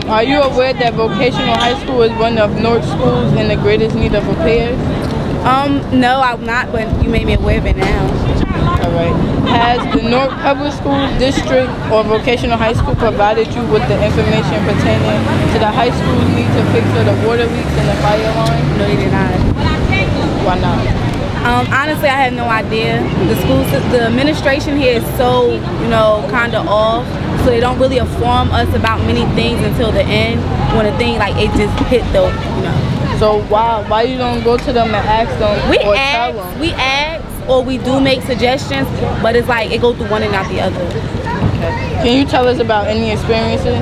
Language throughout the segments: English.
Are you aware that Vocational High School is one of Newark schools in the greatest need of repairs? No, I'm not, but you made me aware of it now. Alright. Has the Newark Public School District or Vocational High School provided you with the information pertaining to the high school's need to fix the water leaks and the fire alarm? No, they did not. Why not? Honestly, I have no idea. The administration here is so, kind of off. So they don't really inform us about many things until the end, when the thing it just hit though, So why you don't go to them and ask them or tell them? We ask, or we do make suggestions, but it's it goes through one and not the other. Okay. Can you tell us about any experiences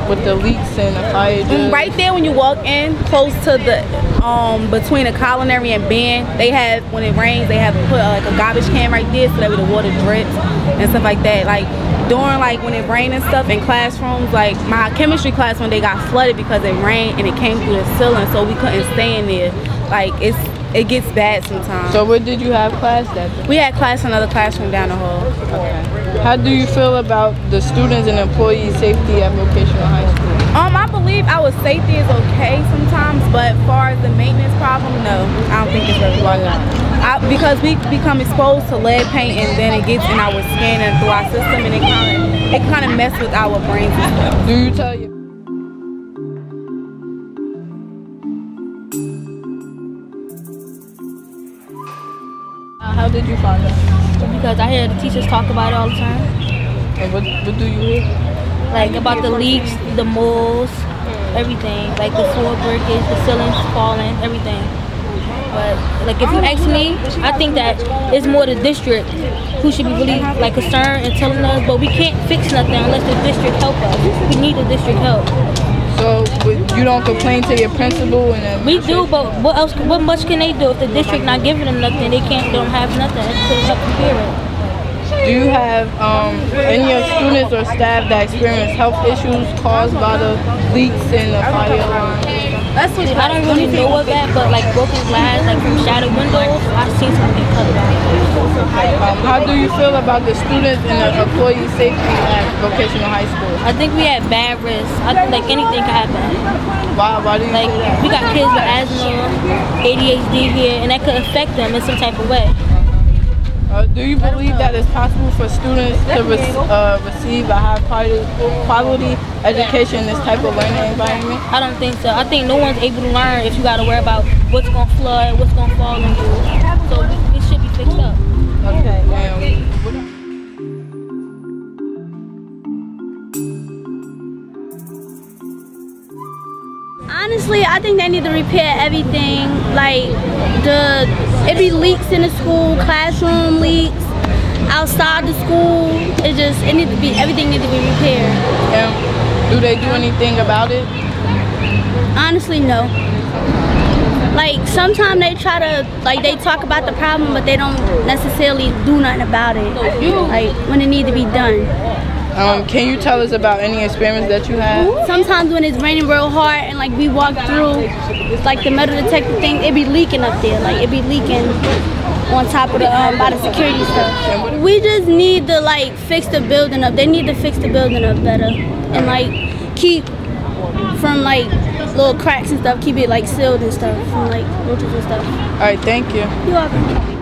with the leaks and the fire drills? Right there when you walk in, close to the between the culinary and band, they have, when it rains, they have put a garbage can right there so that way the water drips and stuff like that. During when it rained and stuff in classrooms, my chemistry class one day got flooded because it rained and it came through the ceiling, so we couldn't stay in there. It gets bad sometimes. So where did you have class that? We had class in another classroom down the hall. Okay. How do you feel about the students and employee safety at Vocational High School? I believe our safety is okay sometimes, but as far as the maintenance problem, no, I don't think it's really. Why not? Because we become exposed to lead paint and then it gets in our skin and through our system, and it kind of messes with our brains and stuff. Do you tell you? How did you find out? Because I hear the teachers talk about it all the time. And what do you hear? About the leaks, the moles, everything. The floor breakage, the ceilings falling, everything. But if you ask me, I think that it's more the district who should be really concerned and telling us, but we can't fix nothing unless the district help us. We need the district help. So you don't complain to your principal and then we do, but what else? What much can they do if the district not giving them nothing? They don't have nothing to help repair it. Do you have any of students or staff that experience health issues caused by the leaks and the fire alarm? I don't really know of that, but broken glass, from shattered windows, I've seen something cut out. How do you feel about the students and the employee safety at Vocational High School? I think we have bad risks. I think anything can happen. Why do you say that? We got kids with asthma, ADHD here, and that could affect them in some type of way. Do you believe that it's possible for students to receive a high quality education in this type of learning environment? I don't think so. I think no one's able to learn if you got to worry about what's going to flood, what's going to fall on you. So it should be fixed up. Okay. Honestly, I think they need to repair everything. It be leaks in the school, classroom leaks, outside the school. Everything needs to be repaired. Do they do anything about it? Honestly, no. Sometimes they try to, they talk about the problem, but they don't necessarily do nothing about it. When it needs to be done. Can you tell us about any experience that you had? Sometimes when it's raining real hard and we walk through, the metal detector thing, it be leaking up there. It be leaking on top of the by the security stuff. We just need to fix the building up. They need to fix the building up better and keep from little cracks and stuff. Keep it sealed and stuff from roaches and stuff. All right, thank you. You're welcome.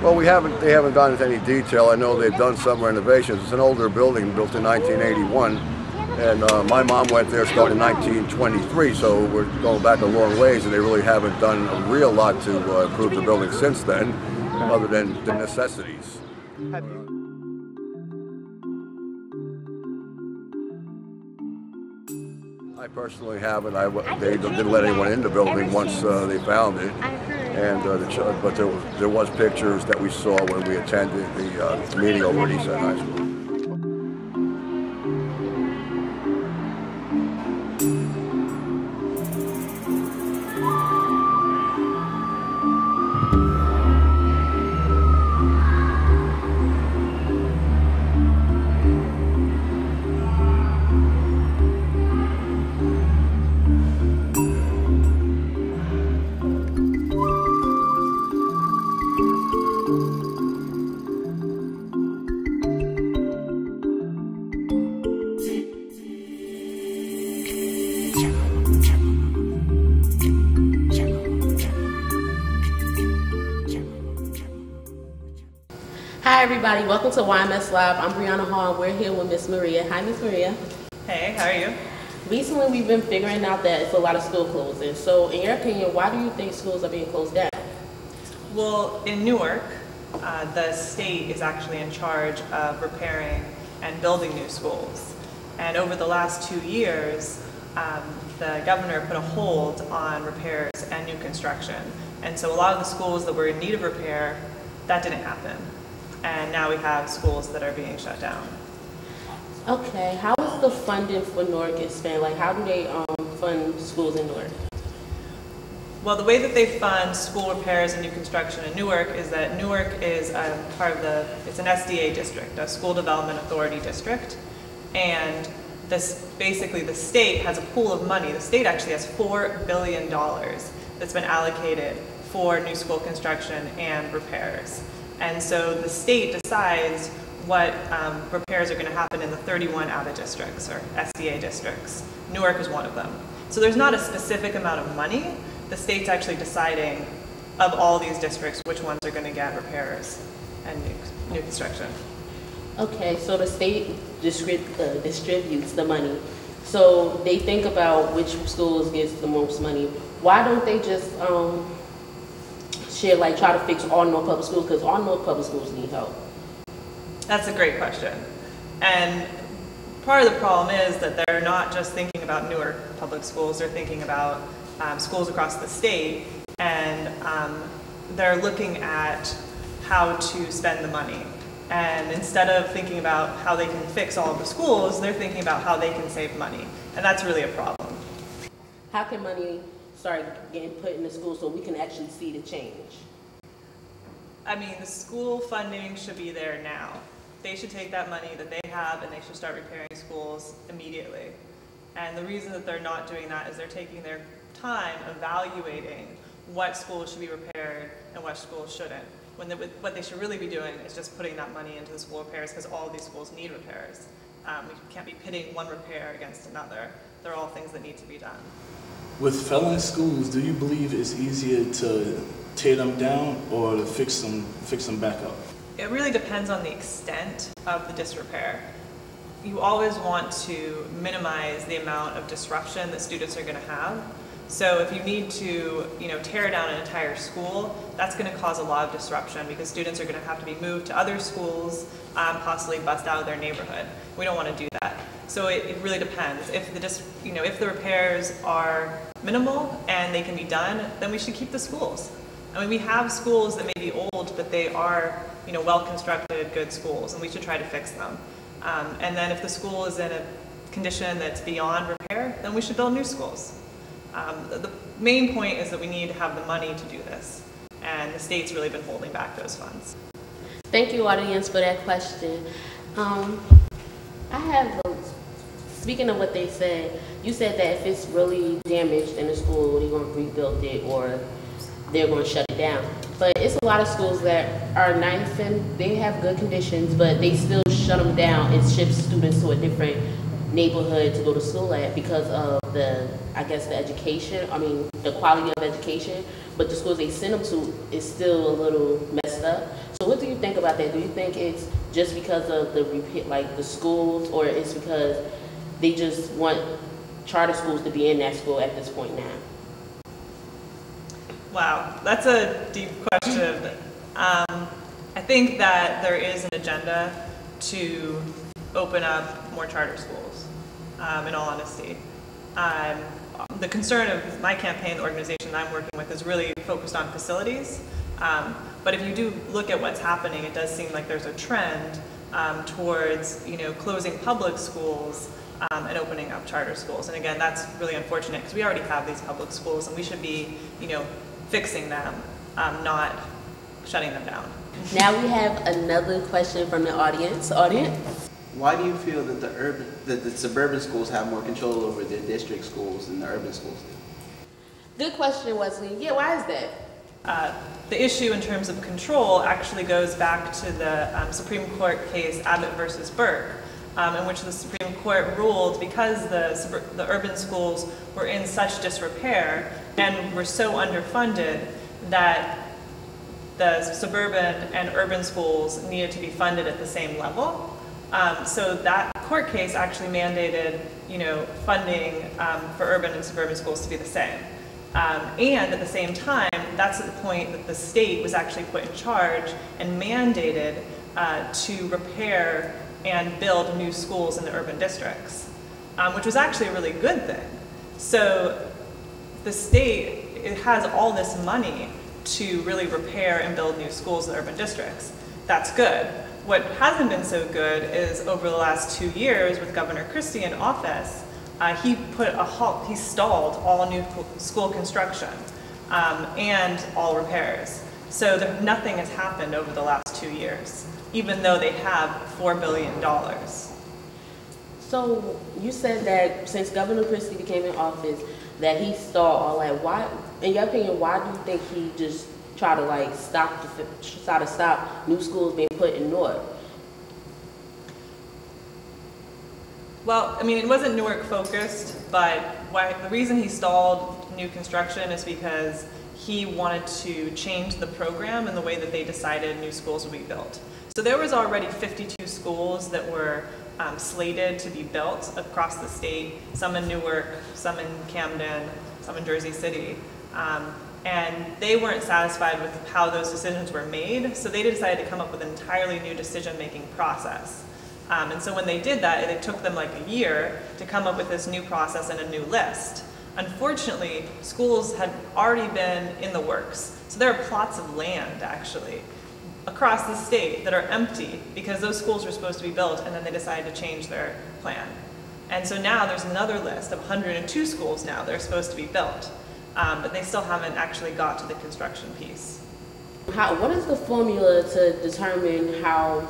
Well, they haven't gone into any detail. I know they've done some renovations. It's an older building built in 1981, and my mom went there starting in 1923, so we're going back a long ways, and they really haven't done a real lot to improve the building since then, other than the necessities. I personally haven't. They didn't let anyone in the building once they found it. And but there was pictures that we saw when we attended the meeting over at Eastside High School. everybody, welcome to YMS Live. I'm Brianna Hall. We're here with Miss Maria. Hi, Miss Maria. Hey, how are you? Recently, we've been figuring out that it's a lot of school closing. So, in your opinion, why do you think schools are being closed down? Well, in Newark, the state is actually in charge of repairing and building new schools. And over the last 2 years, the governor put a hold on repairs and new construction. And so a lot of the schools that were in need of repair, that didn't happen. And now we have schools that are being shut down. Okay, how is the funding for Newark expand? Like, how do they fund schools in Newark? Well, the way that they fund school repairs and new construction in Newark is that Newark is part of it's an SDA district, a School Development Authority district. And basically the state has a pool of money. The state actually has $4 billion that's been allocated for new school construction and repairs. And so the state decides what repairs are going to happen in the 31 ABBA districts or SDA districts. Newark is one of them. So there's not a specific amount of money. The state's actually deciding of all these districts which ones are going to get repairs and new construction. Okay, so the state distributes the money. So they think about which schools gets the most money. Why don't they just try to fix all Newark public schools? Because all Newark public schools need help. That's a great question. And part of the problem is that they're not just thinking about Newark public schools, they're thinking about schools across the state, and they're looking at how to spend the money. And instead of thinking about how they can fix all of the schools, they're thinking about how they can save money. And that's really a problem. How can money start getting put in the schools so we can actually see the change? I mean, the school funding should be there now. They should take that money that they have and they should start repairing schools immediately. And the reason that they're not doing that is they're taking their time evaluating what schools should be repaired and what schools shouldn't. What they should really be doing is just putting that money into the school repairs, because all of these schools need repairs. We can't be pitting one repair against another. They're all things that need to be done. With failing schools, do you believe it's easier to tear them down or to fix them back up? It really depends on the extent of the disrepair. You always want to minimize the amount of disruption that students are going to have. So if you need to, tear down an entire school, that's going to cause a lot of disruption because students are going to have to be moved to other schools, possibly bussed out of their neighborhood. We don't want to do that. So it really depends. If the repairs are minimal and they can be done, then we should keep the schools. I mean, we have schools that may be old, but they are, well-constructed, good schools, and we should try to fix them. And then if the school is in a condition that's beyond repair, then we should build new schools. The main point is that we need to have the money to do this, and the state's really been holding back those funds. Thank you, audience, for that question. Speaking of what they said, you said that if it's really damaged in the school, they're going to rebuild it or they're going to shut it down. But it's a lot of schools that are nice and they have good conditions, but they still shut them down and shift students to a different neighborhood to go to school at because of the quality of education. But the schools they send them to is still a little messed up. So what do you think about that? Do you think it's just because of the schools, or it's because they just want charter schools to be in that school at this point now? Wow, that's a deep question. I think that there is an agenda to open up more charter schools, in all honesty. The concern of my campaign, the organization I'm working with, is really focused on facilities. But if you do look at what's happening, it does seem like there's a trend towards closing public schools and opening up charter schools. And again, that's really unfortunate because we already have these public schools and we should be fixing them, not shutting them down. Now we have another question from the audience. Why do you feel that the suburban schools have more control over their district schools than the urban schools do? Good question, Wesley. Yeah, why is that? The issue in terms of control actually goes back to the Supreme Court case Abbott versus Burke, in which the Supreme Court ruled because the urban schools were in such disrepair and were so underfunded that the suburban and urban schools needed to be funded at the same level. So that court case actually mandated, funding for urban and suburban schools to be the same. And at the same time, that's at the point that the state was actually put in charge and mandated to repair and build new schools in the urban districts, which was actually a really good thing. So the state, it has all this money to really repair and build new schools in the urban districts. That's good. What hasn't been so good is over the last 2 years with Governor Christie in office, he put a halt, he stalled all new school construction and all repairs. So nothing has happened over the last 2 years, even though they have $4 billion. So you said that since Governor Christie became in office, that he stalled all that. Why, in your opinion, why do you think he just tried to stop new schools being put in Newark? Well, I mean, it wasn't Newark focused, but the reason he stalled new construction is because he wanted to change the program and the way that they decided new schools would be built. So there was already 52 schools that were slated to be built across the state, some in Newark, some in Camden, some in Jersey City. And they weren't satisfied with how those decisions were made, so they decided to come up with an entirely new decision-making process. And so when they did that, it took them like a year to come up with this new process and a new list. Unfortunately, schools had already been in the works. So there are plots of land, actually, across the state that are empty because those schools were supposed to be built and then they decided to change their plan. And so now there's another list of 102 schools now that are supposed to be built, but they still haven't actually got to the construction piece. What is the formula to determine how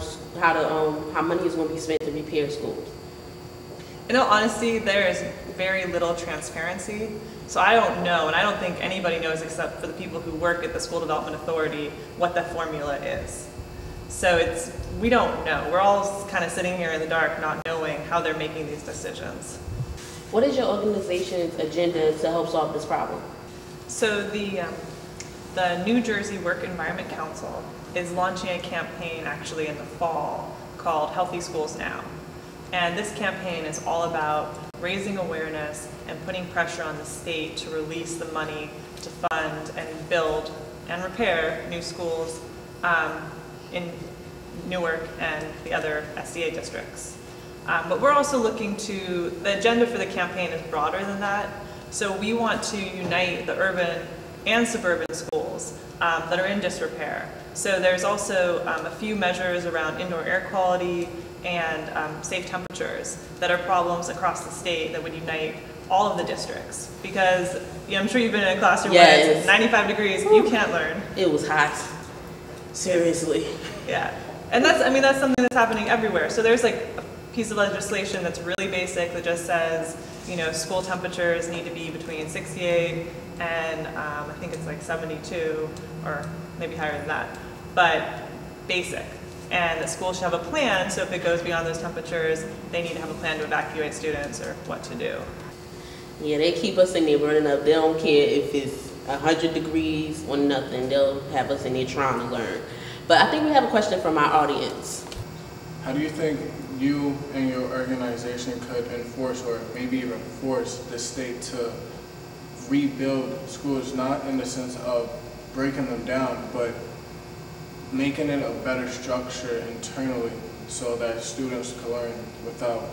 money is going to be spent to repair schools? In all honesty, there is very little transparency. So I don't know, and I don't think anybody knows except for the people who work at the School Development Authority what the formula is. So we don't know. We're all kind of sitting here in the dark not knowing how they're making these decisions. What is your organization's agenda to help solve this problem? So the New Jersey Work Environment Council is launching a campaign actually in the fall called Healthy Schools Now. And this campaign is all about raising awareness and putting pressure on the state to release the money to fund and build and repair new schools in Newark and the other SDA districts. But we're also looking to, the agenda for the campaign is broader than that. So we want to unite the urban and suburban schools that are in disrepair. So there's also a few measures around indoor air quality and safe temperatures that are problems across the state that would unite all of the districts. Because I'm sure you've been in a classroom where it's 95 degrees, you can't learn. It was hot. Seriously. Yeah. And that's something that's happening everywhere. So there's like a piece of legislation that's really basic that just says, school temperatures need to be between 68 and I think it's like 72 or maybe higher than that, but basic. And the school should have a plan, so if it goes beyond those temperatures, they need to have a plan to evacuate students or what to do. Yeah, they keep us in there burning up. They don't care if it's 100 degrees or nothing. They'll have us in there trying to learn. But I think we have a question from our audience. How do you think you and your organization could enforce or maybe even force the state to rebuild schools, not in the sense of breaking them down, but making it a better structure internally so that students can learn without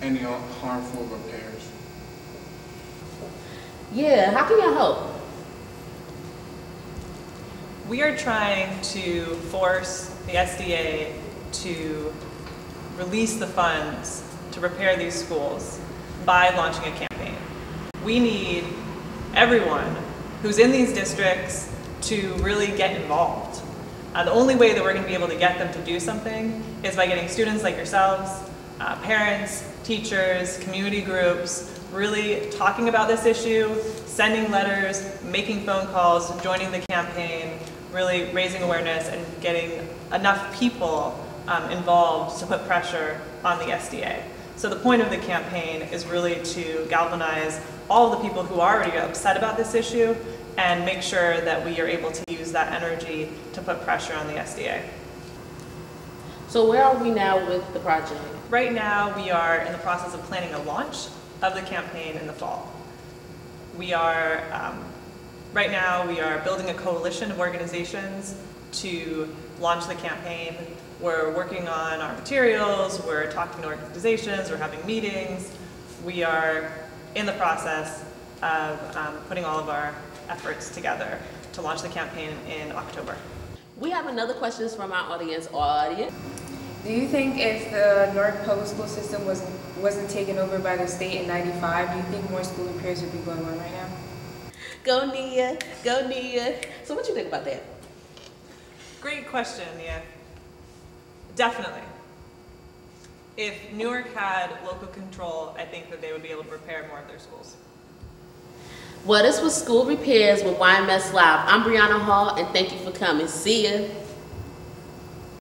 any harmful repairs? Yeah, how can y'all help? We are trying to force the SDA to release the funds to repair these schools by launching a campaign. We need everyone who's in these districts to really get involved. The only way that we're going to be able to get them to do something is by getting students like yourselves, parents, teachers, community groups, really talking about this issue, sending letters, making phone calls, joining the campaign, really raising awareness and getting enough people involved to put pressure on the SDA. So the point of the campaign is really to galvanize all of the people who are already upset about this issue and make sure that we are able to use that energy to put pressure on the SDA. So where are we now with the project? Right now, we are in the process of planning a launch of the campaign in the fall. We are, right now, we are building a coalition of organizations to launch the campaign. We're working on our materials, we're talking to organizations, we're having meetings. We are in the process of putting all of our efforts together to launch the campaign in October. We have another question from our audience. Do you think if the Newark public school system wasn't taken over by the state in '95, do you think more school repairs would be going on right now? Go Nia, go Nia. So what do you think about that? Great question, Nia. Definitely. If Newark had local control, I think that they would be able to repair more of their schools. Well, this was School Repairs with YMS Live. I'm Brianna Hall, and thank you for coming. See ya.